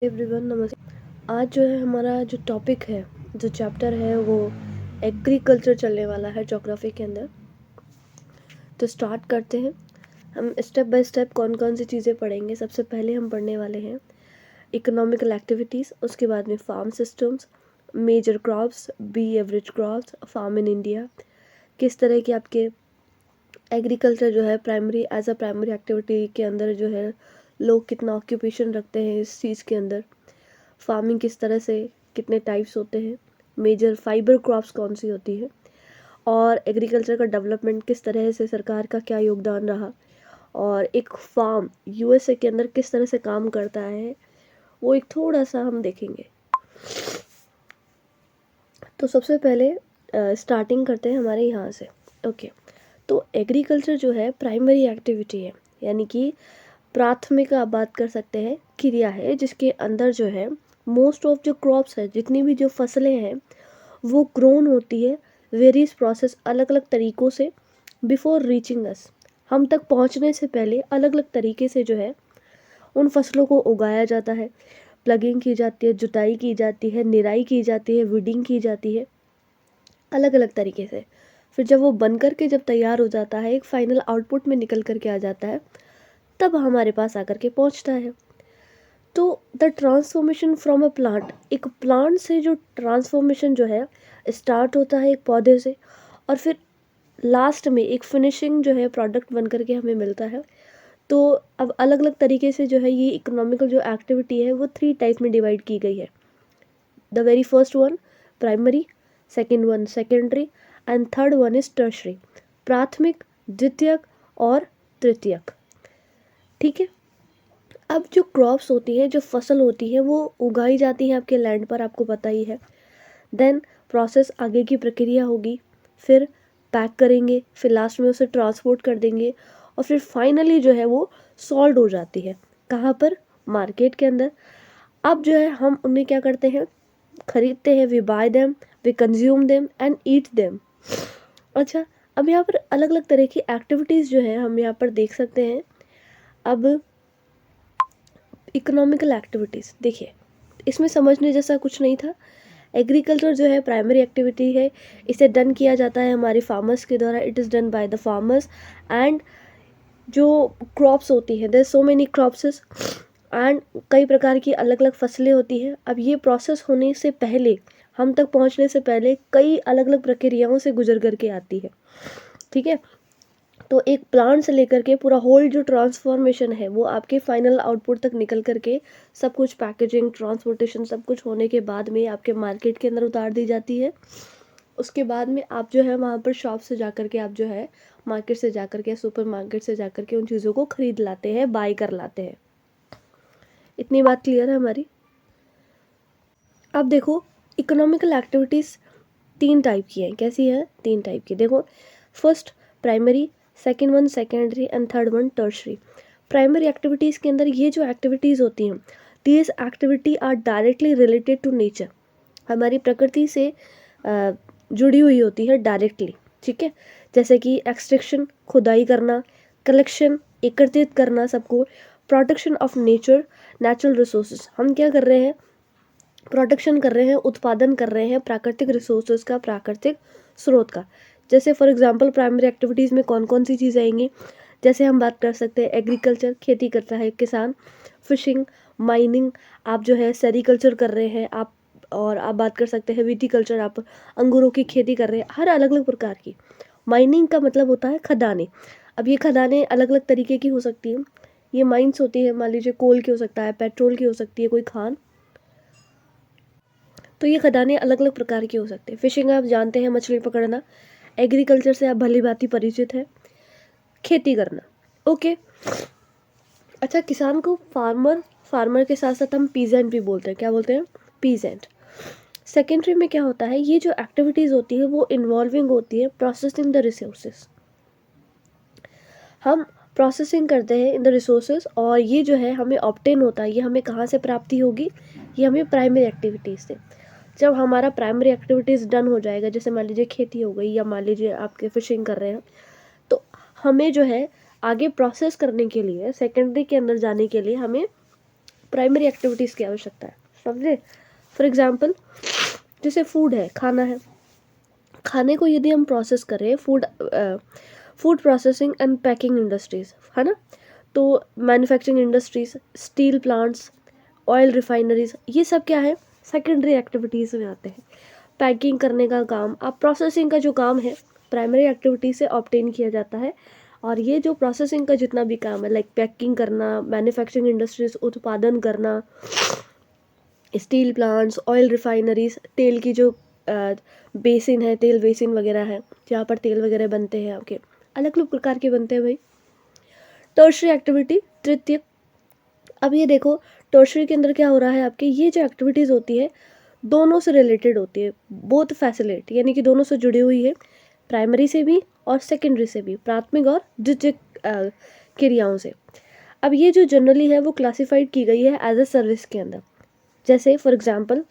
Everyone नमस्ते। आज जो है हमारा जो टॉपिक है, जो चैप्टर है वो एग्रीकल्चर चलने वाला है ज्योग्राफी के अंदर। तो स्टार्ट करते हैं। हम स्टेप बाय स्टेप कौन कौन सी चीज़ें पढ़ेंगे। सबसे पहले हम पढ़ने वाले हैं इकोनॉमिकल एक्टिविटीज़, उसके बाद में farm systems, major crops, beverage crops, farm in India, किस तरह के आपके एग्रीकल्चर जो है primary as a primary activity के अंदर जो है लोग कितना ऑक्यूपेशन रखते हैं इस चीज़ के अंदर, फार्मिंग किस तरह से, कितने टाइप्स होते हैं, मेजर फाइबर क्रॉप्स कौन सी होती है, और एग्रीकल्चर का डेवलपमेंट किस तरह से, सरकार का क्या योगदान रहा, और एक फार्म यूएसए के अंदर किस तरह से काम करता है, वो एक थोड़ा सा हम देखेंगे। तो सबसे पहले स्टार्टिंग करते हैं हमारे यहाँ से। ओके, तो एग्रीकल्चर जो है प्राइमरी एक्टिविटी है, यानी कि प्राथमिक आप बात कर सकते हैं, क्रिया है जिसके अंदर जो है मोस्ट ऑफ जो क्रॉप्स है, जितनी भी जो फसलें हैं वो ग्रोन होती है वेरियस प्रोसेस, अलग अलग तरीक़ों से, बिफोर रीचिंग अस, हम तक पहुंचने से पहले अलग अलग तरीके से जो है उन फसलों को उगाया जाता है। प्लगिंग की जाती है, जुताई की जाती है, निराई की जाती है, वीडिंग की जाती है, अलग अलग तरीके से। फिर जब वो बन कर के जब तैयार हो जाता है, एक फाइनल आउटपुट में निकल कर के आ जाता है, तब हमारे पास आकर के पहुंचता है। तो the transformation from a plant, एक प्लांट से जो ट्रांसफॉर्मेशन जो है स्टार्ट होता है एक पौधे से, और फिर लास्ट में एक फिनिशिंग जो है प्रोडक्ट बन करके हमें मिलता है। तो अब अलग अलग तरीके से जो है ये इकोनॉमिकल जो एक्टिविटी है वो 3 टाइप में डिवाइड की गई है। The very first one primary, second one secondary, and third one is tertiary, प्राथमिक, द्वितीयक और तृतीयक। ठीक है। अब जो क्रॉप्स होती हैं, जो फसल होती है, वो उगाई जाती है आपके लैंड पर, आपको पता ही है। देन प्रोसेस, आगे की प्रक्रिया होगी, फिर पैक करेंगे, फिर लास्ट में उसे ट्रांसपोर्ट कर देंगे, और फिर फाइनली जो है वो सॉल्ड हो जाती है। कहाँ पर? मार्केट के अंदर। अब जो है हम उन्हें क्या करते हैं, खरीदते हैं, we buy them, we consume them and eat them. अच्छा, अब यहाँ पर अलग अलग तरह की एक्टिविटीज़ जो है हम यहाँ पर देख सकते हैं। अब इकोनॉमिकल एक्टिविटीज़ देखिए, इसमें समझने जैसा कुछ नहीं था। एग्रीकल्चर जो है प्राइमरी एक्टिविटी है, इसे डन किया जाता है हमारे फार्मर्स के द्वारा, it is done by the farmers. And जो क्रॉप्स होती हैं, there so many crops and कई प्रकार की अलग अलग फसलें होती हैं। अब ये प्रोसेस होने से पहले, हम तक पहुंचने से पहले कई अलग अलग प्रक्रियाओं से गुजर करके आती है। ठीक है। तो एक प्लांट से लेकर के पूरा होल जो ट्रांसफॉर्मेशन है वो आपके फाइनल आउटपुट तक निकल करके सब कुछ पैकेजिंग, ट्रांसपोर्टेशन, सब कुछ होने के बाद में आपके मार्केट के अंदर उतार दी जाती है। उसके बाद में आप जो है वहाँ पर शॉप से जा कर के, आप जो है मार्केट से जा कर के, सुपर मार्केट से जा कर के उन चीज़ों को खरीद लाते हैं, बाय कर लाते हैं। इतनी बात क्लियर है हमारी। अब देखो, इकोनॉमिकल एक्टिविटीज़ 3 टाइप की हैं। कैसी है? 3 टाइप की। देखो, first primary, second one secondary, and third one tertiary. Primary activities के अंदर ये जो एक्टिविटीज़ होती हैं, these activity are directly related to nature, हमारी प्रकृति से जुड़ी हुई होती है डायरेक्टली। ठीक है। जैसे कि एक्सट्रैक्शन, खुदाई करना, कलेक्शन, एकत्रित करना सबको, protection of nature, natural resources, हम क्या कर रहे हैं, प्रोटेक्शन कर रहे हैं, उत्पादन कर रहे हैं प्राकृतिक रिसोर्सेज का, प्राकृतिक स्रोत का। जैसे फॉर एग्जांपल प्राइमरी एक्टिविटीज़ में कौन कौन सी चीज़ें आएंगी, जैसे हम बात कर सकते हैं एग्रीकल्चर, खेती करता है किसान, फिशिंग, माइनिंग, आप जो है सेरिकल्चर कर रहे हैं आप, और आप बात कर सकते हैं विटीकल्चर, आप अंगूरों की खेती कर रहे हैं, हर अलग अलग प्रकार की। माइनिंग का मतलब होता है खदानें। अब ये खदानें अलग अलग तरीके की हो सकती हैं। ये माइंस होती है, मान लीजिए कोल की हो सकता है, पेट्रोल की हो सकती है, कोई खान। तो ये खदानें अलग अलग प्रकार की हो सकती है। फिशिंग आप जानते हैं, मछली पकड़ना। एग्रीकल्चर से आप भली भांति परिचित है, खेती करना। ओके। अच्छा, किसान को फार्मर, फार्मर के साथ साथ हम पीजेंट भी बोलते हैं। क्या बोलते हैं? पीजेंट। सेकेंडरी में क्या होता है, ये जो एक्टिविटीज़ होती है वो इन्वॉल्विंग होती है प्रोसेसिंग द रिसोर्सेज, हम प्रोसेसिंग करते हैं इन द रिसोर्सेज, और ये जो है हमें ऑब्टेन होता है, ये हमें कहाँ से प्राप्ति होगी, ये हमें प्राइमरी एक्टिविटीज़ से। जब हमारा प्राइमरी एक्टिविटीज़ डन हो जाएगा, जैसे मान लीजिए खेती हो गई, या मान लीजिए आपके फिशिंग कर रहे हैं, तो हमें जो है आगे प्रोसेस करने के लिए, सेकेंडरी के अंदर जाने के लिए हमें प्राइमरी एक्टिविटीज़ की आवश्यकता है, समझे। फॉर एग्जाम्पल जैसे फूड है, खाना है, खाने को यदि हम प्रोसेस कर रहे हैं, food processing and packing industries है ना, तो manufacturing industries, steel plants, oil refineries, ये सब क्या है, सेकेंडरी एक्टिविटीज़ में आते हैं। पैकिंग करने का काम, अब प्रोसेसिंग का जो काम है प्राइमरी एक्टिविटी से ऑब्टेन किया जाता है, और ये जो प्रोसेसिंग का जितना भी काम है, लाइक पैकिंग करना, मैन्युफैक्चरिंग इंडस्ट्रीज उत्पादन करना, स्टील प्लांट्स, ऑयल रिफाइनरीज, तेल की जो बेसिन है, तेल बेसिन वगैरह है जहाँ पर तेल वगैरह बनते हैं, आपके अलग अलग प्रकार के बनते हैं भाई। टर्शरी एक्टिविटी, तृतीयक। अब ये देखो टर्शरी के अंदर क्या हो रहा है, आपके ये जो एक्टिविटीज़ होती है दोनों से रिलेटेड होती है, बोथ फैसिलिट, यानी कि दोनों से जुड़ी हुई है, प्राइमरी से भी और सेकेंडरी से भी, प्राथमिक और द्वितीयक क्रियाओं से। अब ये जो जनरली है वो क्लासिफाइड की गई है एज ए सर्विस के अंदर। जैसे फॉर एग्जांपल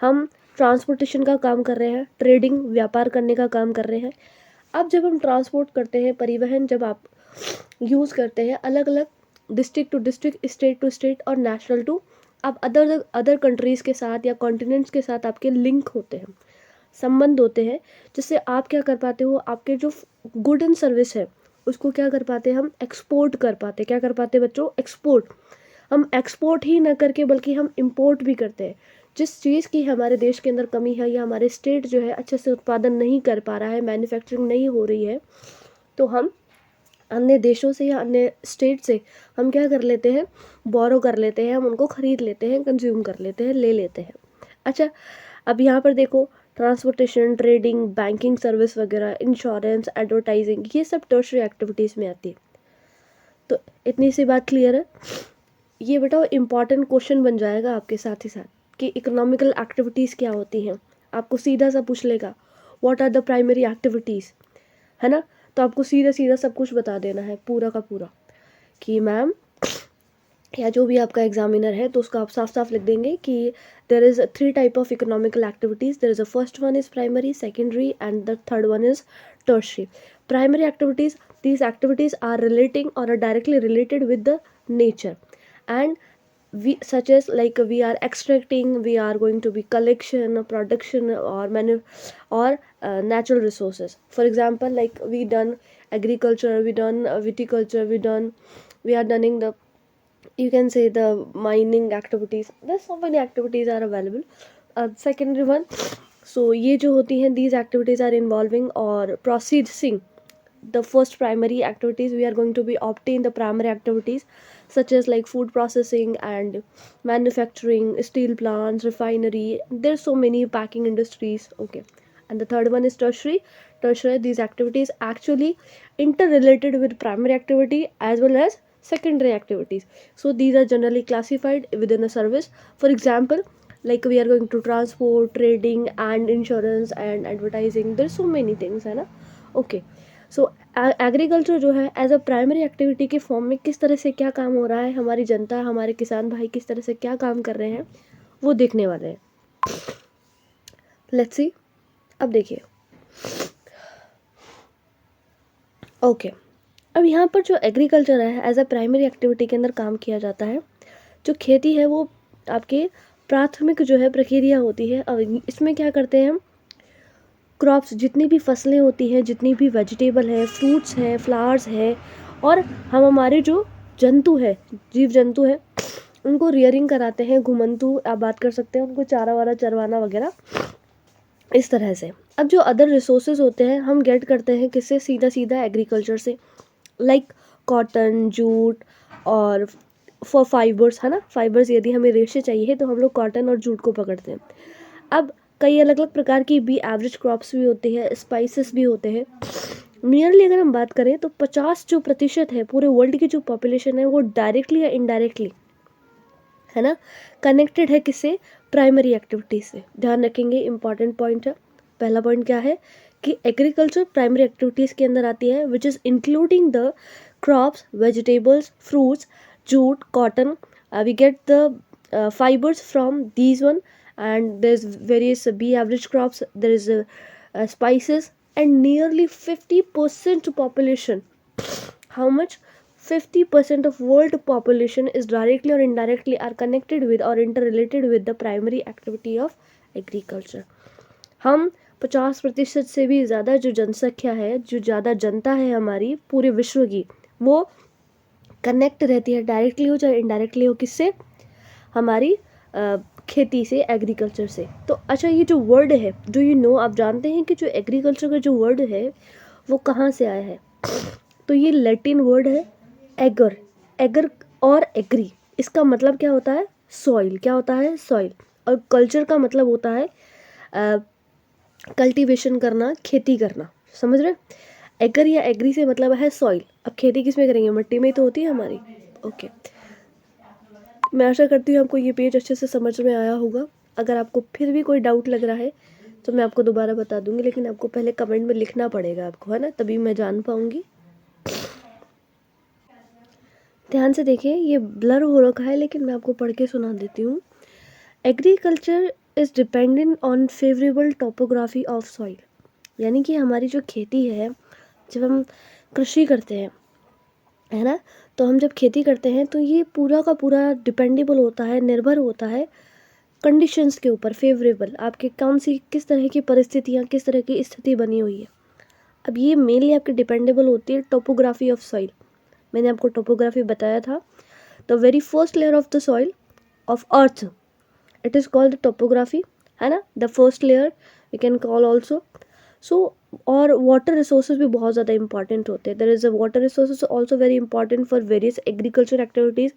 हम ट्रांसपोर्टेशन का काम कर रहे हैं, ट्रेडिंग व्यापार करने का काम कर रहे हैं। अब जब हम ट्रांसपोर्ट करते हैं, परिवहन जब आप यूज़ करते हैं, अलग अलग district to district, state to state और नेशनल टू, आप अदर कंट्रीज़ के साथ या कॉन्टिनेंट्स के साथ आपके लिंक होते हैं, संबंध होते हैं, जिससे आप क्या कर पाते हो, आपके जो गुड एंड सर्विस है उसको क्या कर पाते हैं, हम एक्सपोर्ट कर पाते हैं। क्या कर पाते हैं बच्चों, एक्सपोर्ट। हम एक्सपोर्ट ही ना करके बल्कि हम इंपोर्ट भी करते हैं। जिस चीज़ की हमारे देश के अंदर कमी है या हमारे स्टेट जो है अच्छे से उत्पादन नहीं कर पा रहा है, मैन्युफैक्चरिंग नहीं हो रही है, तो हम अन्य देशों से या अन्य स्टेट से हम क्या कर लेते हैं, बोरो कर लेते हैं, हम उनको खरीद लेते हैं, कंज्यूम कर लेते हैं, ले लेते हैं। अच्छा, अब यहाँ पर देखो ट्रांसपोर्टेशन, ट्रेडिंग, बैंकिंग सर्विस वगैरह, इंश्योरेंस, एडवर्टाइजिंग, ये सब टर्शरी एक्टिविटीज़ में आती है। तो इतनी सी बात क्लियर है। ये बेटा इम्पॉर्टेंट क्वेश्चन बन जाएगा आपके साथ ही साथ कि इकोनॉमिकल एक्टिविटीज़ क्या होती हैं। आपको सीधा सा पूछ लेगा what are the primary activities, है ना, तो आपको सीधा सीधा सब कुछ बता देना है पूरा का पूरा कि मैम, या जो भी आपका एग्जामिनर है तो उसको आप साफ साफ लिख देंगे कि there is 3 type of economical activities, there is a first one is primary, secondary and the third one is tertiary. Primary activities, these activities are relating or are directly related with the nature, and we such as like we are extracting, we are going to be collection, production or natural resources. For example, like we done agriculture, we done viticulture, we are doing the, you can say, the mining activities. There's so many activities are available. Secondary one, so ये जो होती हैं these activities are involving or processing the first primary activities. We are going to be obtain the primary activities such as like food processing and manufacturing, steel plants, refinery, there's so many packing industries. Okay, and the third one is tertiary. These activities actually interrelated with primary activity as well as secondary activities, so these are generally classified within a service. For example, like we are going to transport, trading and insurance and advertising, there's so many things, है ना। Okay, सो agriculture जो है as a primary activity के form में किस तरह से क्या काम हो रहा है, हमारी जनता, हमारे किसान भाई किस तरह से क्या काम कर रहे हैं, वो देखने वाले हैं। लेट्स सी, अब देखिए। ओके, अब यहाँ पर जो एग्रीकल्चर है एज अ प्राइमरी एक्टिविटी के अंदर काम किया जाता है। जो खेती है वो आपके प्राथमिक जो है प्रक्रिया होती है। अब इसमें क्या करते हैं हम, क्रॉप्स, जितनी भी फसलें होती हैं, जितनी भी वेजिटेबल है, फ्रूट्स हैं, फ्लावर्स है, और हम हमारे जो जंतु है, जीव जंतु है, उनको रियरिंग कराते हैं, घुमंतु आप बात कर सकते हैं, उनको चारा वारा चरवाना वगैरह, इस तरह से। अब जो अदर रिसोर्सेज होते हैं हम गेट करते हैं किससे, सीधा सीधा एग्रीकल्चर से, लाइक कॉटन, जूट और फॉर फाइबर्स, है ना, फाइबर्स, यदि हमें रेशे चाहिए तो हम लोग कॉटन और जूट को पकड़ते हैं। अब कई अलग अलग प्रकार की भी एवरेज क्रॉप्स भी होते हैं, स्पाइसेस भी होते हैं। नियरली अगर हम बात करें तो 50% है पूरे वर्ल्ड की जो पॉपुलेशन है वो डायरेक्टली या इनडायरेक्टली, है ना, कनेक्टेड है किससे, प्राइमरी एक्टिविटी से। ध्यान रखेंगे, इंपॉर्टेंट पॉइंट है। पहला पॉइंट क्या है कि एग्रीकल्चर प्राइमरी एक्टिविटीज़ के अंदर आती है, which is including the crops, vegetables, fruits, jute, cotton, we get the fibers from these one, and there's various bee average crops, there is spices, and nearly 50% population, how much, 50% of world population is directly or indirectly are connected with or interrelated with the primary activity of agriculture. हम 50% से भी ज़्यादा जो जनसंख्या है, जो ज़्यादा जनता है हमारी पूरे विश्व की, वो कनेक्ट रहती है डायरेक्टली हो चाहे इनडायरेक्टली हो, किससे? हमारी खेती से, एग्रीकल्चर से. तो अच्छा, ये जो वर्ड है, डू यू नो, आप जानते हैं कि जो एग्रीकल्चर का जो वर्ड है वो कहाँ से आया है? तो ये लैटिन वर्ड है एगर. एगर और एग्री, इसका मतलब क्या होता है? सॉइल. क्या होता है? सॉइल. और कल्चर का मतलब होता है कल्टीवेशन करना, खेती करना. समझ रहे? एगर या एग्री से मतलब है सॉइल. अब खेती किस में करेंगे? मिट्टी में ही तो होती है हमारी. ओके, मैं आशा करती हूँ आपको ये पेज अच्छे से समझ में आया होगा. अगर आपको फिर भी कोई डाउट लग रहा है तो मैं आपको दोबारा बता दूंगी, लेकिन आपको पहले कमेंट में लिखना पड़ेगा आपको, है ना, तभी मैं जान पाऊंगी. ध्यान से देखिए, ये ब्लर हो रखा है लेकिन मैं आपको पढ़ के सुना देती हूँ. Agriculture is dependent on favourable topography of soil. यानी कि हमारी जो खेती है, जब हम कृषि करते हैं, है ना, तो हम जब खेती करते हैं तो ये पूरा का पूरा डिपेंडेबल होता है, निर्भर होता है कंडीशंस के ऊपर. फेवरेबल, आपके कौन सी, किस तरह की परिस्थितियाँ, किस तरह की स्थिति बनी हुई है. अब ये मेनली आपकी डिपेंडेबल होती है टोपोग्राफी ऑफ सॉइल. मैंने आपको टोपोग्राफी बताया था. The very first layer of the soil of earth, it is called topography, है ना. The first layer we can call also. So और वाटर रिसोर्सेज भी बहुत ज़्यादा इंपॉर्टेंट होते हैं. There is a water resources also very important for various agriculture activities.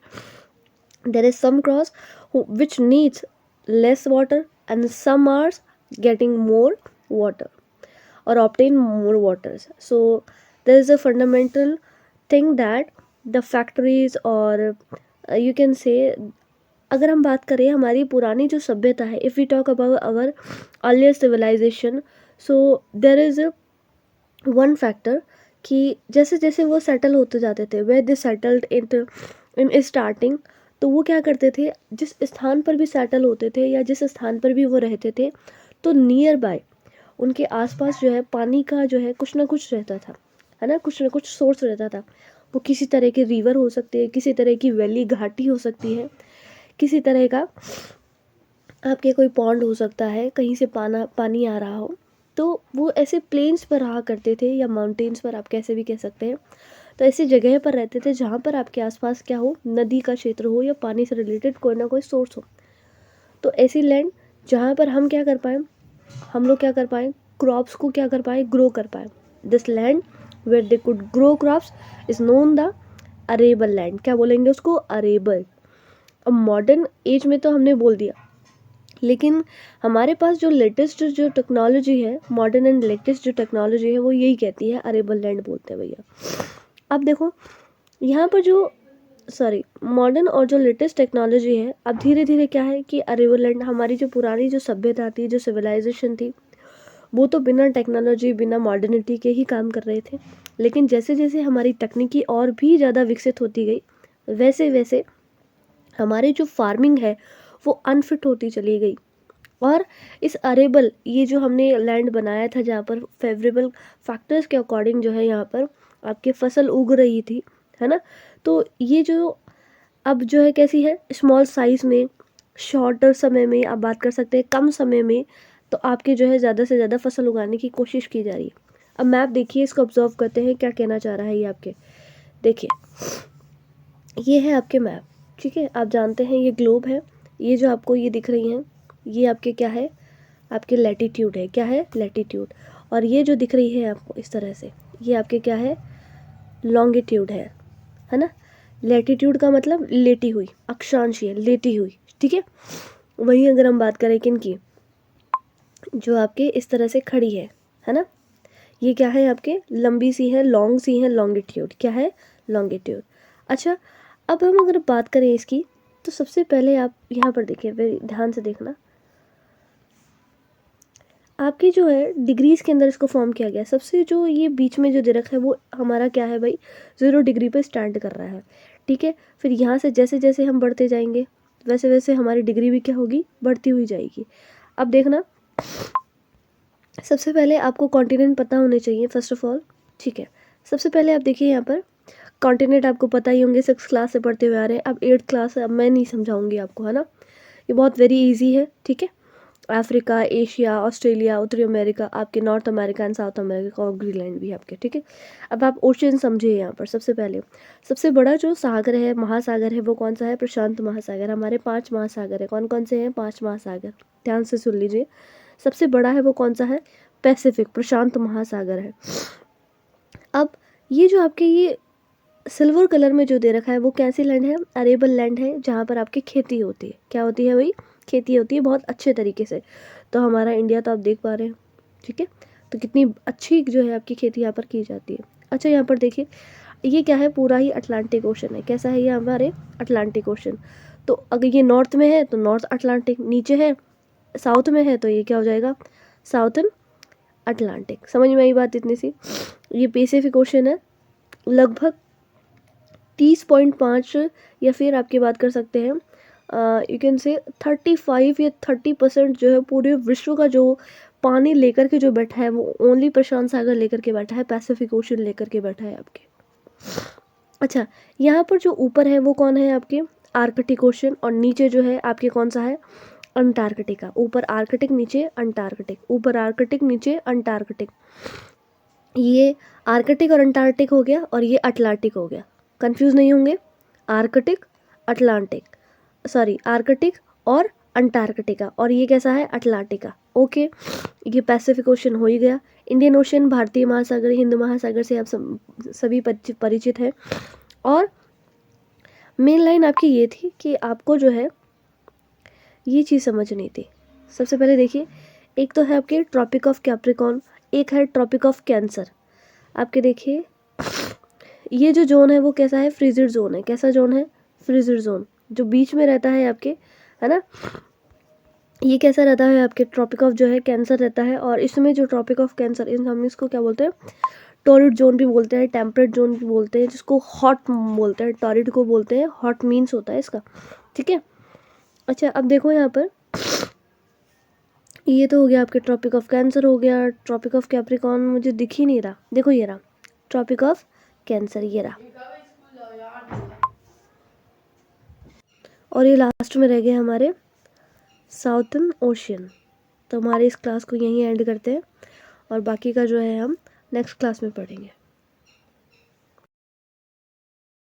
There is some crops which needs less water and some are getting more water or obtain more waters. So there is a fundamental thing that the factories or you can say, अगर हम बात करें हमारी पुरानी जो सभ्यता है, if we talk about our earlier civilization, so there is a one factor कि जैसे जैसे वो सेटल होते जाते थे, where they settled in starting, तो वो क्या करते थे, जिस स्थान पर भी सेटल होते थे या जिस स्थान पर भी वो रहते थे, तो नियर बाय उनके आसपास जो है पानी का जो है कुछ ना कुछ रहता था, है ना, कुछ ना कुछ सोर्स रहता था. वो किसी तरह की रिवर हो सकती है, किसी तरह की वैली, घाटी हो सकती है, किसी तरह का आपके कोई पॉन्ड हो सकता है, कहीं से पानी आ रहा हो. तो वो ऐसे प्लेन्स पर रहा करते थे या माउंटेन्स पर, आप कैसे भी कह सकते हैं. तो ऐसी जगह पर रहते थे जहाँ पर आपके आसपास क्या हो, नदी का क्षेत्र हो या पानी से रिलेटेड कोई ना कोई सोर्स हो. तो ऐसी लैंड जहाँ पर हम क्या कर पाएँ, हम लोग क्या कर पाएँ, क्रॉप्स को क्या कर पाएँ, ग्रो कर पाएँ. This land where they could grow crops is known the arable land. क्या बोलेंगे उसको? अरेबल. अब मॉडर्न एज में तो हमने बोल दिया, लेकिन हमारे पास जो लेटेस्ट जो टेक्नोलॉजी है, मॉडर्न एंड लेटेस्ट जो टेक्नोलॉजी है, वो यही कहती है अरेबल लैंड बोलते हैं भैया. अब देखो यहाँ पर जो मॉडर्न और जो लेटेस्ट टेक्नोलॉजी है, अब धीरे धीरे क्या है कि अरेबल लैंड, हमारी जो पुरानी जो सभ्यता थी, जो सिविलाइजेशन थी, वो तो बिना टेक्नोलॉजी, बिना मॉडर्निटी के ही काम कर रहे थे. लेकिन जैसे जैसे हमारी तकनीकी और भी ज़्यादा विकसित होती गई, वैसे वैसे हमारी जो फार्मिंग है वो अनफिट होती चली गई. और इस अरेबल, ये जो हमने लैंड बनाया था जहाँ पर फेवरेबल फैक्टर्स के अकॉर्डिंग जो है यहाँ पर आपकी फसल उग रही थी, है ना, तो ये जो अब जो है कैसी है, स्मॉल साइज़ में, शॉर्टर समय में, आप बात कर सकते हैं कम समय में, तो आपके जो है ज़्यादा से ज़्यादा फसल उगाने की कोशिश की जा रही है. अब मैप देखिए, इसको ऑब्जर्व करते हैं क्या कहना चाह रहा है ये आपके. देखिए, ये है आपके मैप, ठीक है. आप जानते हैं ये ग्लोब है, ये जो आपको ये दिख रही हैं, ये आपके क्या है, आपके लैटिट्यूड है. क्या है? लैटिट्यूड. और ये जो दिख रही है आपको इस तरह से, ये आपके क्या है, लॉन्गिट्यूड है ना. लैटिट्यूड का मतलब लेटी हुई, अक्षांश है, लेटी हुई, ठीक है. वहीं अगर हम बात करें किनकी, जो आपके इस तरह से खड़ी है ना, ये क्या है, आपके लंबी सी है, लॉन्ग सी है, लॉन्गिट्यूड. क्या है? लॉन्गिट्यूड. अच्छा, अब हम अगर बात करें इसकी, तो सबसे पहले आप यहाँ पर देखिए, वेरी ध्यान से देखना, आपकी जो है डिग्रीज के अंदर इसको फॉर्म किया गया. सबसे जो ये बीच में जो दिरक है वो हमारा क्या है भाई, 0 डिग्री पे स्टैंड कर रहा है, ठीक है. फिर यहाँ से जैसे जैसे हम बढ़ते जाएंगे, वैसे वैसे हमारी डिग्री भी क्या होगी, बढ़ती हुई जाएगी. अब देखना, सबसे पहले आपको कॉन्टिनेंट पता होने चाहिए फर्स्ट ऑफ ऑल, ठीक है. सबसे पहले आप देखिए यहाँ पर कॉन्टिनेंट आपको पता ही होंगे, 6th क्लास से पढ़ते हुए आ रहे हैं। अब 8th क्लास अब मैं नहीं समझाऊंगी आपको, है ना, ये बहुत वेरी इजी है, ठीक है। अफ्रीका, एशिया, ऑस्ट्रेलिया, उत्तरी अमेरिका, आपके north America and south America और ग्रीनलैंड भी आपके, ठीक है। अब आप ओशन समझिए यहाँ पर। सबसे पहले सबसे बड़ा जो सागर है, महासागर है, वो कौन सा है? प्रशांत महासागर। हमारे 5 महासागर है, कौन कौन से हैं? 5 महासागर, ध्यान से सुन लीजिए। सबसे बड़ा है वो कौन सा है? पैसिफिक, प्रशांत महासागर है। अब ये जो आपके ये सिल्वर कलर में जो दे रखा है वो कैसी लैंड है? अरेबल लैंड है, जहाँ पर आपकी खेती होती है। क्या होती है भाई? खेती होती है, बहुत अच्छे तरीके से। तो हमारा इंडिया तो आप देख पा रहे हैं, ठीक है। तो कितनी अच्छी जो है आपकी खेती यहाँ पर की जाती है। अच्छा, यहाँ पर देखिए, ये क्या है? पूरा ही अटलांटिक ओशन है। कैसा है ये? हमारे अटलांटिक ओशन। तो अगर ये नॉर्थ में है तो नॉर्थ अटलांटिक, नीचे है साउथ में है तो ये क्या हो जाएगा? Southern Atlantic. समझ में आई बात इतनी सी? ये पैसिफिक ओशन है, लगभग 30.5 या फिर आपकी बात कर सकते हैं यू कैन से 35 या 30% जो है पूरे विश्व का जो पानी लेकर के जो बैठा है वो ओनली प्रशांत सागर लेकर के बैठा है, पैसिफिक ओशन लेकर के बैठा है आपके। अच्छा, यहाँ पर जो ऊपर है वो कौन है आपके? आर्कटिक ओशन, और नीचे जो है आपके कौन सा है? अंटार्कटिका। ऊपर आर्कटिक, नीचे अंटार्कटिक, ऊपर आर्कटिक, नीचे अंटार्कटिक। ये आर्कटिक और अंटार्कटिक हो गया और ये अटलांटिक हो गया। कंफ्यूज नहीं होंगे, आर्कटिक अटलांटिक, सॉरी आर्कटिक और अंटार्कटिका, और ये कैसा है? अटलांटिका। ओके, ये पैसिफिक ओशन हो ही गया। इंडियन ओशन, भारतीय महासागर, हिंद महासागर से आप सभी परिचित है। और मेन लाइन आपकी ये थी कि आपको जो है ये चीज़ समझनी थी। सबसे पहले देखिए, एक तो है आपके ट्रॉपिक ऑफ कैप्रिकॉर्न, एक है ट्रॉपिक ऑफ कैंसर। आपके देखिए ये जो जोन है वो कैसा है? फ्रीजिड जोन है। कैसा जोन है? फ्रीजिड जोन, जो बीच में रहता है आपके, है ना। ये कैसा रहता है आपके? ट्रॉपिक ऑफ जो है कैंसर रहता है। और इसमें जो ट्रॉपिक ऑफ कैंसर, इन हम इसको क्या बोलते हैं? टॉरिड जोन भी बोलते हैं, टेम्परेट जोन भी बोलते हैं, जिसको हॉट बोलते हैं, टॉरिड को बोलते हैं, हॉट मीन्स होता है इसका, ठीक है। अच्छा, अब देखो यहाँ पर, ये तो हो गया आपके ट्रॉपिक ऑफ कैंसर हो गया। ट्रॉपिक ऑफ कैप्रिकॉर्न मुझे दिख ही नहीं रहा, देखो ये रहा ट्रॉपिक ऑफ कैंसर, ये रहा। और ये लास्ट में रह गए हमारे साउथर्न ओशियन। तो हमारे इस क्लास को यहीं एंड करते हैं और बाकी का जो है हम नेक्स्ट क्लास में पढ़ेंगे।